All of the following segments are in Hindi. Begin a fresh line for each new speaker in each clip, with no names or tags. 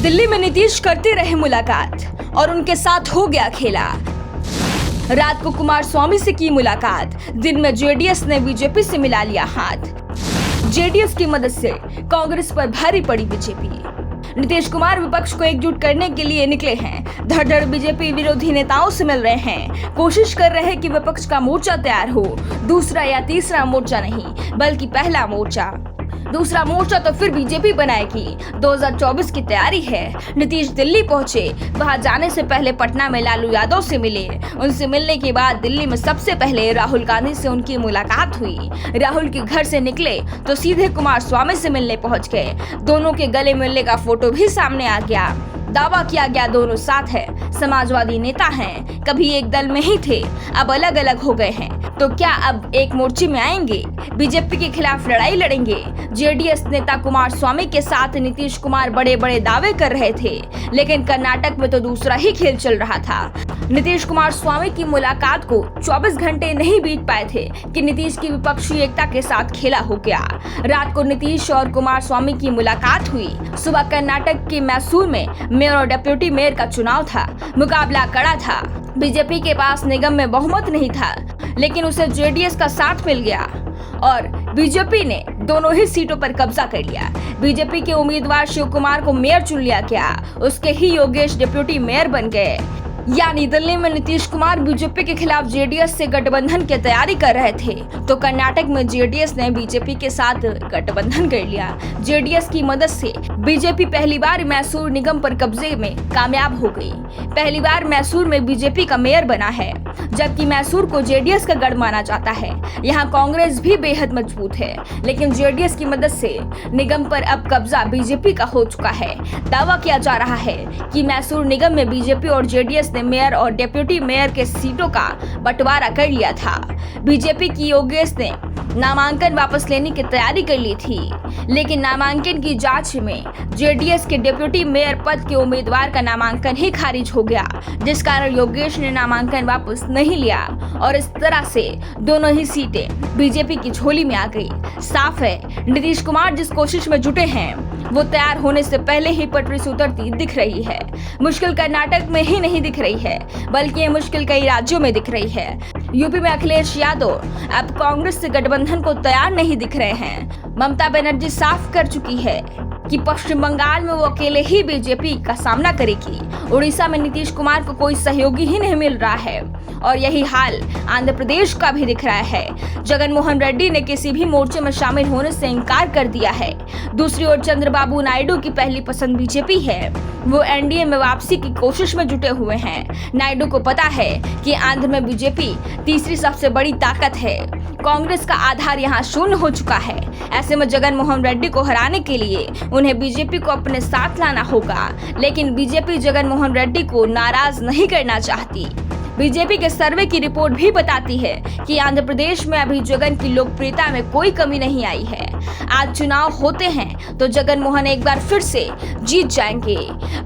दिल्ली में नीतीश करते रहे मुलाकात और उनके साथ हो गया खेला। रात को कुमारस्वामी से की मुलाकात, दिन में जेडीएस ने बीजेपी से मिला लिया हाथ। जेडीएस की मदद से कांग्रेस पर भारी पड़ी बीजेपी। नीतीश कुमार विपक्ष को एकजुट करने के लिए निकले हैं। धड़ बीजेपी विरोधी नेताओं से मिल रहे हैं, कोशिश कर रहे हैं कि विपक्ष का मोर्चा तैयार हो। दूसरा या तीसरा मोर्चा नहीं, बल्कि पहला मोर्चा। दूसरा मोर्चा तो फिर बीजेपी बनाएगी। 2024 की तैयारी है। नीतीश दिल्ली पहुंचे, वहां जाने से पहले पटना में लालू यादव से मिले। उनसे मिलने के बाद दिल्ली में सबसे पहले राहुल गांधी से उनकी मुलाकात हुई। राहुल के घर से निकले तो सीधे कुमारस्वामी से मिलने पहुंच गए। दोनों के गले मिलने का फोटो भी सामने आ गया। दावा किया गया दोनों साथ हैं, समाजवादी नेता हैं, कभी एक दल में ही थे, अब अलग अलग हो गए हैं। तो क्या अब एक मोर्चे में आएंगे, बीजेपी के खिलाफ लड़ाई लड़ेंगे? जेडीएस नेता कुमारस्वामी के साथ नीतीश कुमार बड़े बड़े दावे कर रहे थे, लेकिन कर्नाटक में तो दूसरा ही खेल चल रहा था। नीतीश कुमारस्वामी की मुलाकात को 24 घंटे नहीं बीत पाए थे कि नीतीश की विपक्षी एकता के साथ खेला हो गया। रात को नीतीश और कुमारस्वामी की मुलाकात हुई। सुबह कर्नाटक के मैसूर में मेयर और डिप्टी मेयर का चुनाव था। मुकाबला कड़ा था। बीजेपी के पास निगम में बहुमत नहीं था, लेकिन उसे जेडीएस का साथ मिल गया और बीजेपी ने दोनों ही सीटों पर कब्जा कर लिया। बीजेपी के उम्मीदवार शिव कुमार को मेयर चुन लिया गया, उसके ही योगेश डिप्टी मेयर बन गए। यानी दिल्ली में नीतीश कुमार बीजेपी के खिलाफ जेडीएस से गठबंधन की तैयारी कर रहे थे, तो कर्नाटक में जेडीएस ने बीजेपी के साथ गठबंधन कर लिया। जेडीएस की मदद से बीजेपी पहली बार मैसूर निगम पर कब्जे में कामयाब हो गई। पहली बार मैसूर में बीजेपी का मेयर बना है, जबकि मैसूर को जेडीएस का गढ़ माना जाता है। यहाँ कांग्रेस भी बेहद मजबूत है, लेकिन जेडीएस की मदद से निगम पर अब कब्जा बीजेपी का हो चुका है। दावा किया जा रहा है कि मैसूर निगम में बीजेपी और जेडीएस ने मेयर और डिप्टी मेयर के सीटों का बंटवारा कर लिया था। बीजेपी की योगेश ने नामांकन वापस लेने की तैयारी कर ली थी, लेकिन नामांकन की जांच में जेडीएस के डिप्टी मेयर पद के उम्मीदवार का नामांकन ही खारिज हो गया, जिस कारण योगेश ने नामांकन वापस नहीं लिया और इस तरह से दोनों ही सीटें बीजेपी की झोली में आ गई। साफ है, नीतीश कुमार जिस कोशिश में जुटे हैं वो तैयार होने से पहले ही पटरी से उतरती दिख रही है। मुश्किल कर्नाटक में ही नहीं दिख रही है, बल्कि ये मुश्किल कई राज्यों में दिख रही है। यूपी में अखिलेश यादव अब कांग्रेस से गठबंधन को तैयार नहीं दिख रहे हैं। ममता बनर्जी साफ कर चुकी है कि पश्चिम बंगाल में वो अकेले ही बीजेपी का सामना करेगी। उड़ीसा में नीतीश कुमार को कोई सहयोगी ही नहीं मिल रहा है और यही हाल आंध्र प्रदेश का भी दिख रहा है। जगन मोहन रेड्डी ने किसी भी मोर्चे में शामिल होने से इनकार कर दिया है। दूसरी ओर चंद्रबाबू नायडू की पहली पसंद बीजेपी है। वो एनडीए में वापसी की कोशिश में जुटे हुए हैं। नायडू को पता है कि आंध्र में बीजेपी तीसरी सबसे बड़ी ताकत है। कांग्रेस का आधार यहाँ शून्य हो चुका है। ऐसे में जगन मोहन रेड्डी को हराने के लिए उन्हें बीजेपी को अपने साथ लाना होगा, लेकिन बीजेपी जगन मोहन रेड्डी को नाराज नहीं करना चाहती। बीजेपी के सर्वे की रिपोर्ट भी बताती है कि आंध्र प्रदेश में अभी जगन की लोकप्रियता में कोई कमी नहीं आई है। आज चुनाव होते हैं तो जगन मोहन एक बार फिर से जीत जाएंगे।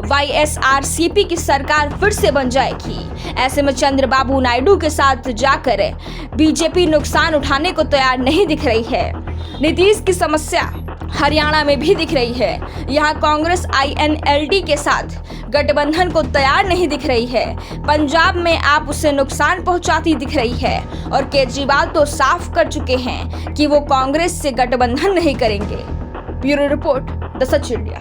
वाईएसआरसीपी की सरकार फिर से बन जाएगी। ऐसे में चंद्रबाबू नायडू के साथ जाकर बीजेपी नुकसान उठाने को तैयार नहीं दिख रही है। नीतीश की समस्या हरियाणा में भी दिख रही है। यहाँ कांग्रेस आईएनएलडी के साथ गठबंधन को तैयार नहीं दिख रही है। पंजाब में आप उसे नुकसान पहुंचाती दिख रही है और केजरीवाल तो साफ कर चुके हैं कि वो कांग्रेस से गठबंधन नहीं करेंगे। Bureau report, the such India.